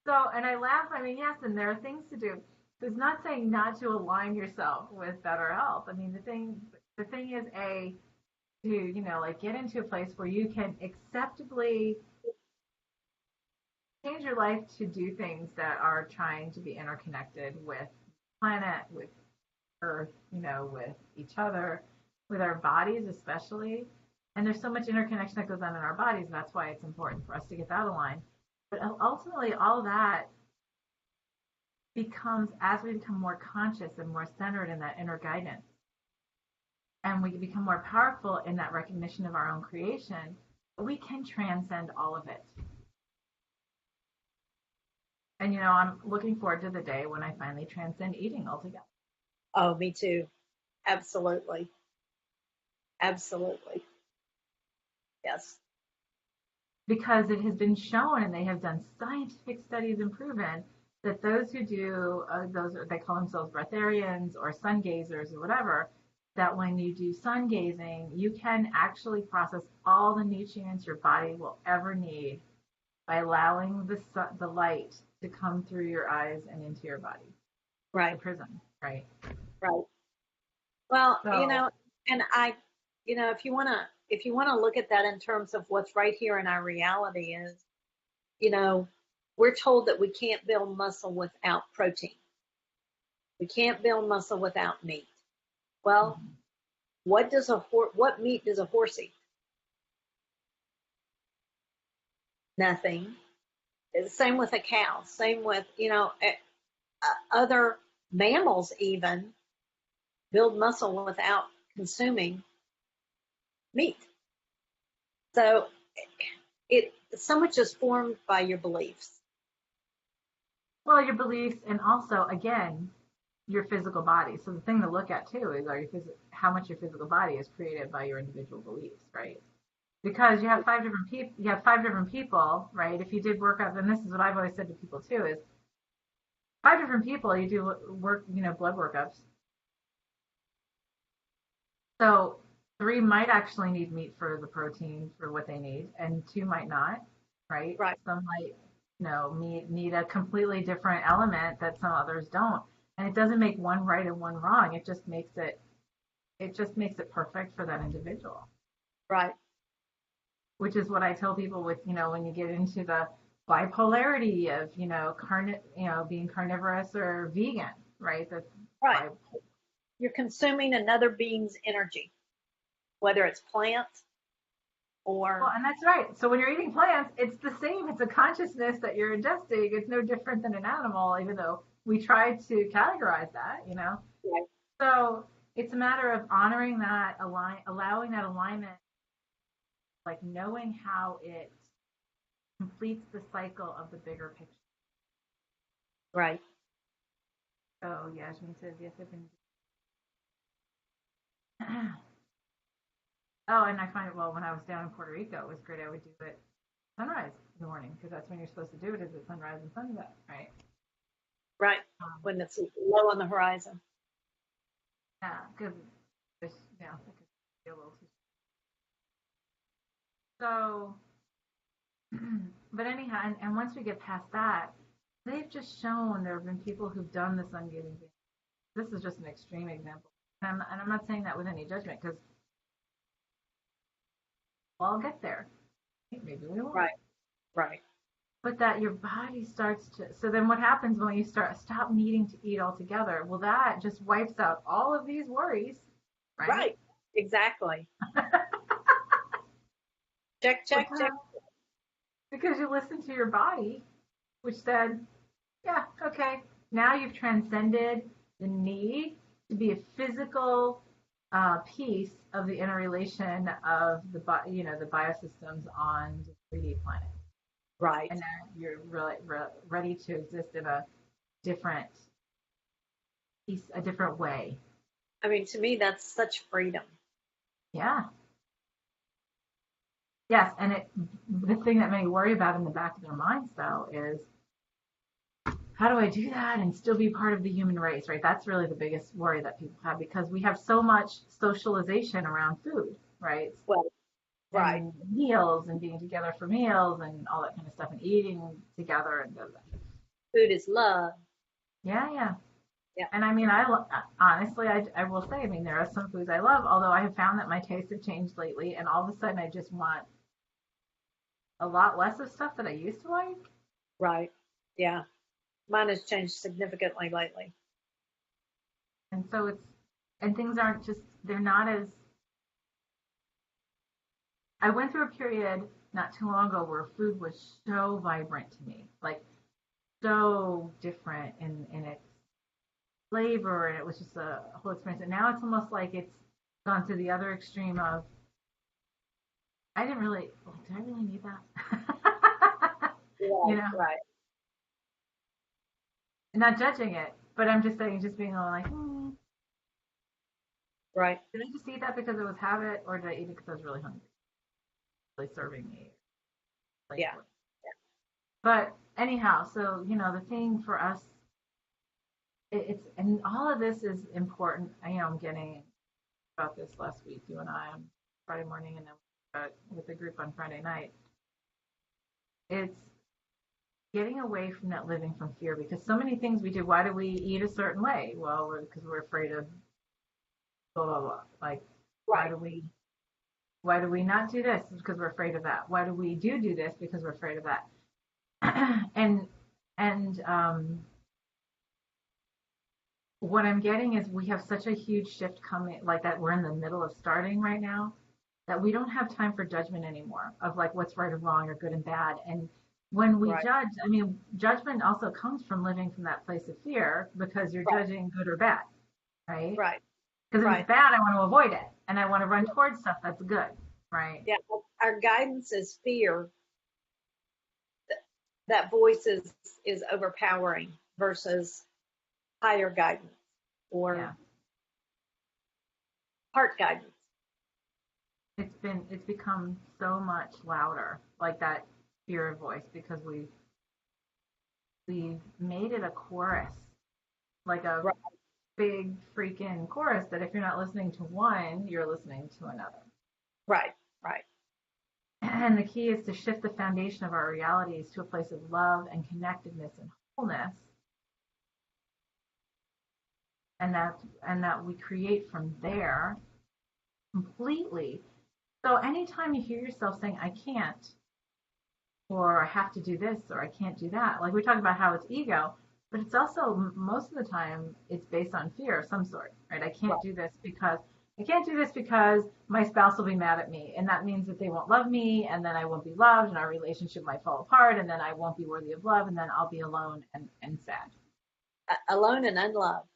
So, and I laugh. I mean, yes, and there are things to do. So it's not saying not to align yourself with better health. I mean, the thing is to, like get into a place where you can acceptably change your life to do things that are trying to be interconnected with the planet, with Earth, with each other, with our bodies especially. And there's so much interconnection that goes on in our bodies. That's why it's important for us to get that aligned. But ultimately, all that becomes as we become more conscious and more centered in that inner guidance, and we become more powerful in that recognition of our own creation, we can transcend all of it. And I'm looking forward to the day when I finally transcend eating altogether. Oh, me too. Absolutely. Absolutely. Yes. Because it has been shown, and they have done scientific studies and proven that those who do those, they call themselves breatharians or sun gazers or whatever, that when you do sun gazing, you can actually process all the nutrients your body will ever need by allowing the light to come through your eyes and into your body. The Right. prism, right? Right. Well, So, and if you want to look at that in terms of what's right here in our reality is, we're told that we can't build muscle without protein. We can't build muscle without meat. Well, mhm. what meat does a horse eat? Nothing. Same with a cow. Same with other mammals even build muscle without consuming meat. So so much is formed by your beliefs. Well, your beliefs, and also again, your physical body. So the thing to look at too is how much your physical body is created by your individual beliefs, right? because you have 5 different people. You have 5 different people, right? If you did workup, and this is what I've always said to people too, is 5 different people. You do work, blood workups. So 3 might actually need meat for the protein for what they need, and 2 might not, right? Right. Some might, need a completely different element that some others don't. And it doesn't make one right and one wrong. It just makes it perfect for that individual. Right. Which is what I tell people with, when you get into the bipolarity of, being carnivorous or vegan, right? That's Right. bi- You're consuming another being's energy, whether it's plants Well, or and that's right. So when you're eating plants, it's the same. It's a consciousness that you're ingesting. It's no different than an animal, even though we try to categorize that. right. So it's a matter of honoring that, allowing that alignment, like knowing how it completes the cycle of the bigger picture. Right. So Yasmin says, yes, I've been. Oh, and I find it, well, when I was down in Puerto Rico, it was great. I would do it sunrise in the morning because that's when you're supposed to do it, is at sunrise and sunset, right? Right. Um, When it's low on the horizon. yeah, because it's, it could be a little too. So, but anyhow, and once we get past that, they've just shown there have been people who've done this ungiving thing. This is just an extreme example. And I'm not saying that with any judgment because we'll all get there. Maybe we won't. Right. Right. But that your body starts to, so then what happens when you stop needing to eat altogether? Well, that just wipes out all of these worries, right? Right. Exactly. Check, check, check. Because you listen to your body, which said, yeah, okay, now you've transcended the need to be a physical piece of the interrelation of the biosystems on the 3D planet. Right. And now you're really ready to exist in a different piece, a different way. I mean, to me, that's such freedom. Yeah. Yes, and the thing that many worry about in the back of their minds though is, how do I do that and still be part of the human race, right? That's really the biggest worry that people have because we have so much socialization around food, right? Well, right. And meals and being together for meals and all that kind of stuff and eating together and Food is love. yeah, yeah. Yeah. And I mean, honestly, I will say, I mean, there are some foods I love, although I have found that my tastes have changed lately, and all of a sudden I just want a lot less of stuff that I used to like. Right. Yeah. Mine has changed significantly lately. And so and things aren't just, they're not as, I went through a period not too long ago where food was so vibrant to me, like so different in its flavor, and it was just a whole experience. And now it's almost like it's gone to the other extreme of, I didn't really, like, did I really need that? Right. you know, Right. not judging it, but I'm just saying, just being all like, Right. did I just eat that because it was habit, or did I eat it because I was really hungry? Really serving me. Like, Yeah. but anyhow, so the thing for us, it's and all of this is important. I'm getting about this last week, you and I, on Friday morning, and then with the group on Friday night. It's getting away from that living from fear because so many things we do. Why do we eat a certain way? Well, because we're afraid of blah blah blah. Like, why Right. do we not do this? Because we're afraid of that. Why do we do this? Because we're afraid of that. and what I'm getting is we have such a huge shift coming, like that we're in the middle of starting right now, that we don't have time for judgment anymore of like what's right or wrong or good and bad. And when we Right. judge, I mean, judgment also comes from living from that place of fear because you're Right. judging good or bad, right? Right. Because if Right. it's bad, I want to avoid it and I want to run towards stuff that's good, right? Yeah. Our guidance is fear. That voice is overpowering versus higher guidance or Yeah. heart guidance. it's become so much louder, like that fear voice, because we've made it a chorus, like a Right. big freaking chorus that if you're not listening to one, you're listening to another. Right. Right. And the key is to shift the foundation of our realities to a place of love and connectedness and wholeness, and that we create from there completely. So anytime you hear yourself saying I can't, or I have to do this, or I can't do that, like we talked about how it's ego, but it's also most of the time it's based on fear of some sort, right? I can't do this because my spouse will be mad at me, and that means that they won't love me, and then I won't be loved, and our relationship might fall apart, and then I won't be worthy of love, and then I'll be alone and sad. Alone and unloved.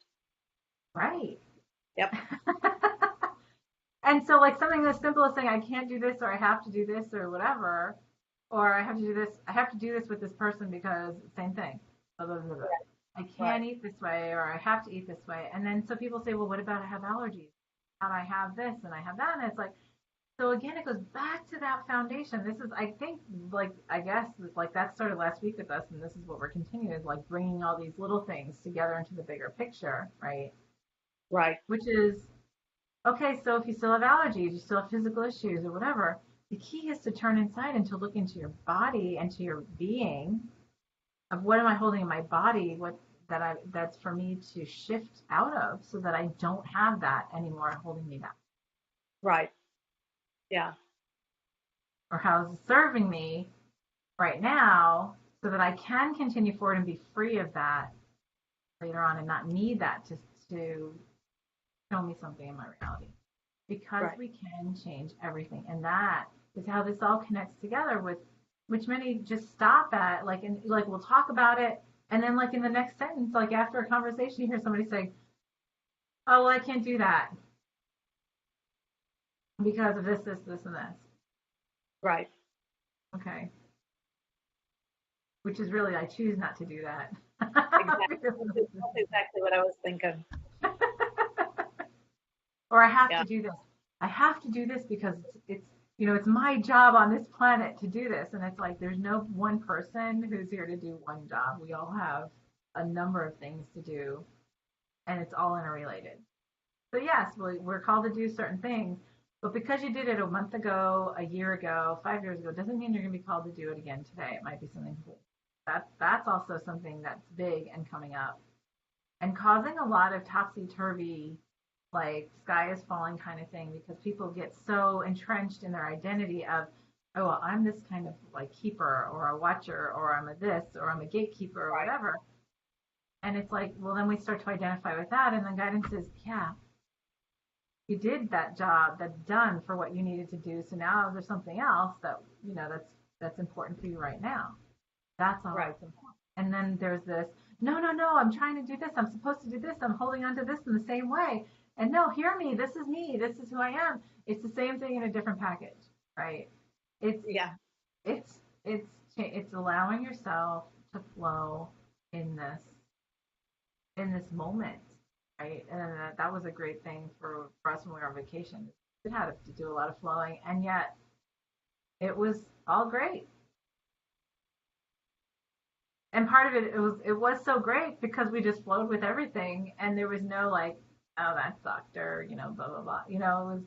Right. Yep. And so like something as simple as saying I can't do this, or I have to do this, or whatever, or I have to do this with this person because same thing. Blah, blah, blah, blah. I Right. can't eat this way, or I have to eat this way. And then so people say, well, what about I have allergies? And I have this and I have that. And it's like, so again, it goes back to that foundation. This is, I think, like, I guess, like that started last week with us, and this is what we're continuing, is like bringing all these little things together into the bigger picture, right? Right. Which is, okay, so if you still have allergies, you still have physical issues or whatever, the key is to turn inside and to look into your body and to your being of what am I holding in my body, that's for me to shift out of so that I don't have that anymore holding me back. Right. Yeah. Or how's it serving me right now so that I can continue forward and be free of that later on and not need that to show me something in my reality. Because Right. we can change everything. And that is how this all connects together with which many just stop at like and like we'll talk about it and then like in the next sentence, like after a conversation, you hear somebody say, oh well, I can't do that because of this, and this. Right. Okay. Which is really I choose not to do that. Exactly. That's exactly what I was thinking. Or I have Yeah. to do this. I have to do this because it's my job on this planet to do this. And it's like there's no one person who's here to do one job. We all have a number of things to do, and it's all interrelated. So yes, we're called to do certain things, but because you did it a month ago, a year ago, 5 years ago, doesn't mean you're going to be called to do it again today. It might be something cool. That's also something that's big and coming up and causing a lot of topsy turvy, like sky is falling kind of thing, because people get so entrenched in their identity of, oh, well, I'm this kind of like keeper or a watcher, or I'm a this, or I'm a gatekeeper, or Right. whatever. And it's like, well, then we start to identify with that. And then guidance says, yeah, you did that job, that's done for what you needed to do. So now there's something else that's important for you right now. That's all Right. it's important. And then there's this, no, no, no, I'm trying to do this. I'm supposed to do this. I'm holding on to this in the same way. And no, hear me. This is me. This is who I am. It's the same thing in a different package, right? It's Yeah. it's allowing yourself to flow in this moment, right? And that was a great thing for us when we were on vacation. We had to do a lot of flowing, and yet it was all great. And part of it was so great because we just flowed with everything, and there was no like, oh that sucked, or blah blah blah. It was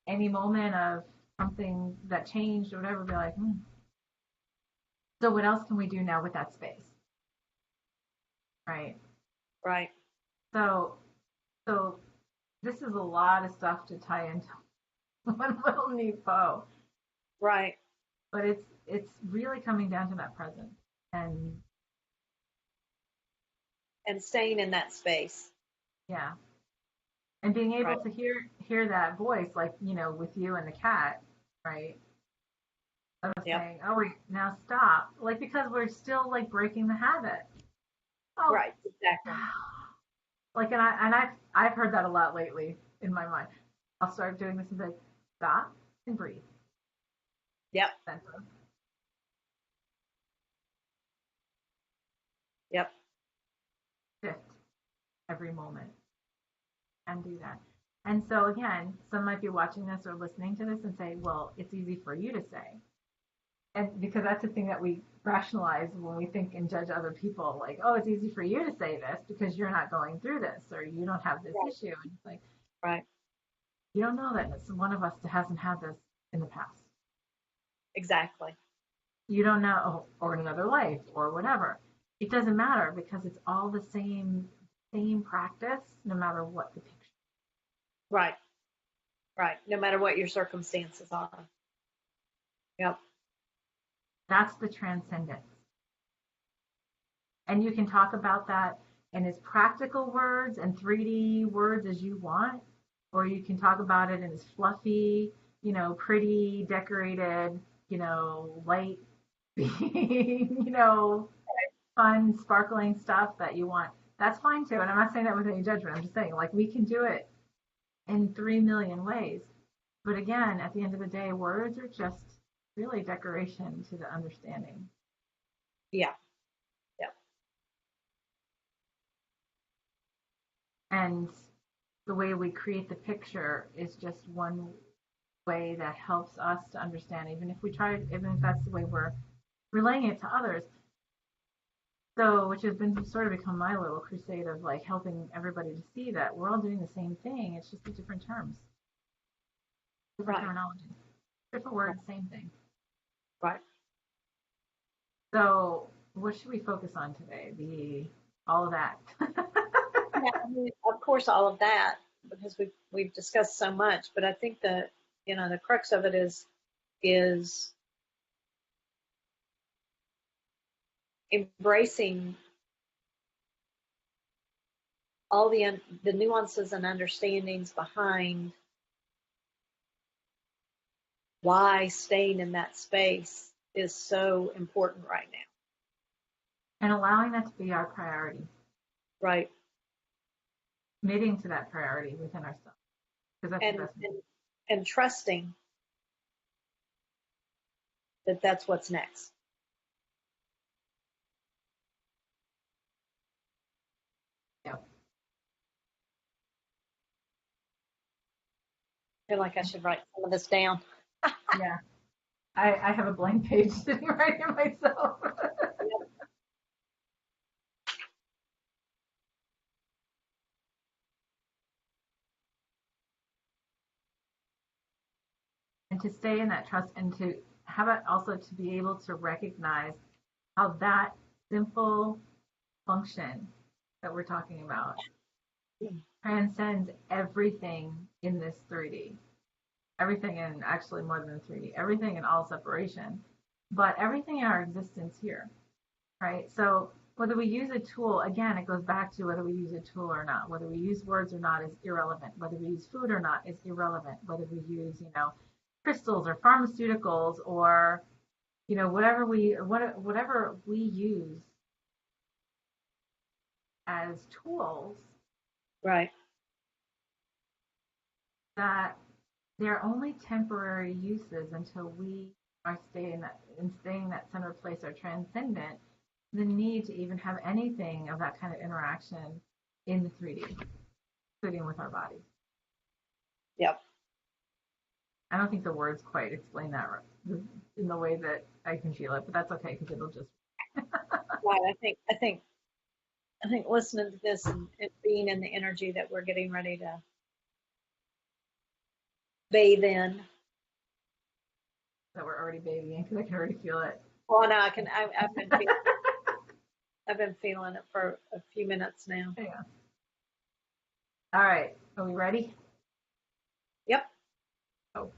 any moment of something that changed or whatever, be like, so what else can we do now with that space, right? Right. So so this is a lot of stuff to tie into one little neat bow, Right. but it's really coming down to that presence and And staying in that space. yeah, and being able Right. to hear that voice, like with you and the cat, right? Of Yep. saying, oh wait, now stop, like because we're still like breaking the habit. Oh, Right. Exactly. like and I've heard that a lot lately in my mind. I'll start doing this and say, stop and breathe. Yep. Center, Yep. shift every moment, and do that. And so again, some might be watching this or listening to this and say, well, it's easy for you to say. And because that's the thing that we rationalize when we think and judge other people, like, oh, it's easy for you to say this because you're not going through this or you don't have this Right. issue. And it's like, Right. you don't know that it's one of us that hasn't had this in the past. Exactly. You don't know, or in another life or whatever. It doesn't matter because it's all the same practice, no matter what the picture. Right. Right. No matter what your circumstances are. Yep. That's the transcendence. And you can talk about that in as practical words and 3D words as you want, or you can talk about it in as fluffy, pretty, decorated, light, fun, sparkling stuff that you want. That's fine too. And I'm not saying that with any judgment. I'm just saying, like, we can do it in 3 million ways. But again, at the end of the day, words are just really decoration to the understanding. Yeah. Yep. And the way we create the picture is just one way that helps us to understand, even if that's the way we're relaying it to others. So, which has been sort of become my little crusade of like helping everybody to see that we're all doing the same thing. It's just in different terms, different Right. terminology, different words, same thing. Right. So, what should we focus on today? All of that. Yeah, I mean, of course, all of that because we've discussed so much, but I think that the crux of it is embracing all the nuances and understandings behind why staying in that space is so important right now. And allowing that to be our priority, Right. committing to that priority within ourselves, because that's the And best. and trusting that that's what's next. Yeah. I feel like I should write some of this down. Yeah. I have a blank page sitting right here myself. And to stay in that trust and to have it also to be able to recognize how that simple function that we're talking about transcends everything in this 3D. Everything in actually more than 3D, everything in all separation, but everything in our existence here, right? So whether we use a tool, again, it goes back to whether we use a tool or not. Whether we use words or not is irrelevant. Whether we use food or not is irrelevant. Whether we use, crystals or pharmaceuticals or, whatever we use as tools, Right. that they're only temporary uses until we are staying in that center place or transcendent the need to even have anything of that kind of interaction in the 3D, including with our bodies. Yep. I don't think the words quite explain that in the way that I can feel it, but that's okay because it'll just. Right. I think listening to this and being in the energy that we're getting ready to bathe in. That we're already bathing in because I can already feel it. Well, no, I've been feeling it for a few minutes now. Yeah. All right. Are we ready? Yep. Oh.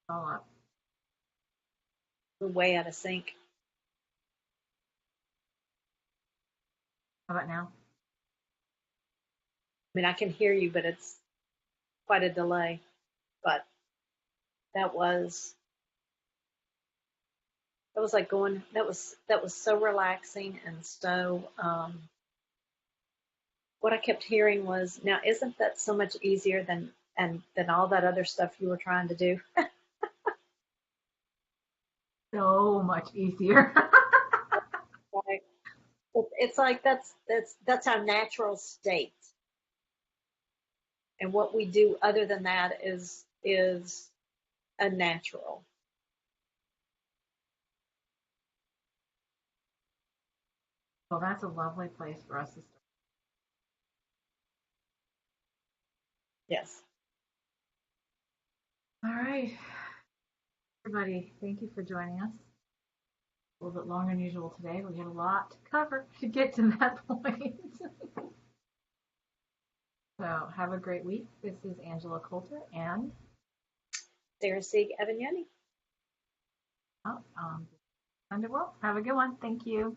all up. We're way out of sync. How about now? I mean, I can hear you, but it's quite a delay. But that was like going. That was so relaxing and so. What I kept hearing was, now isn't that so much easier than all that other stuff you were trying to do? So much easier. Like, it's like that's our natural state, and what we do other than that is unnatural. Well, that's a lovely place for us to start. Yes. All right, everybody, thank you for joining us. A little bit longer than usual today. We had a lot to cover to get to that point. So have a great week. This is Angela Coulter and Sarah Sieg Evignani. oh, Underworld. Have a good one. Thank you.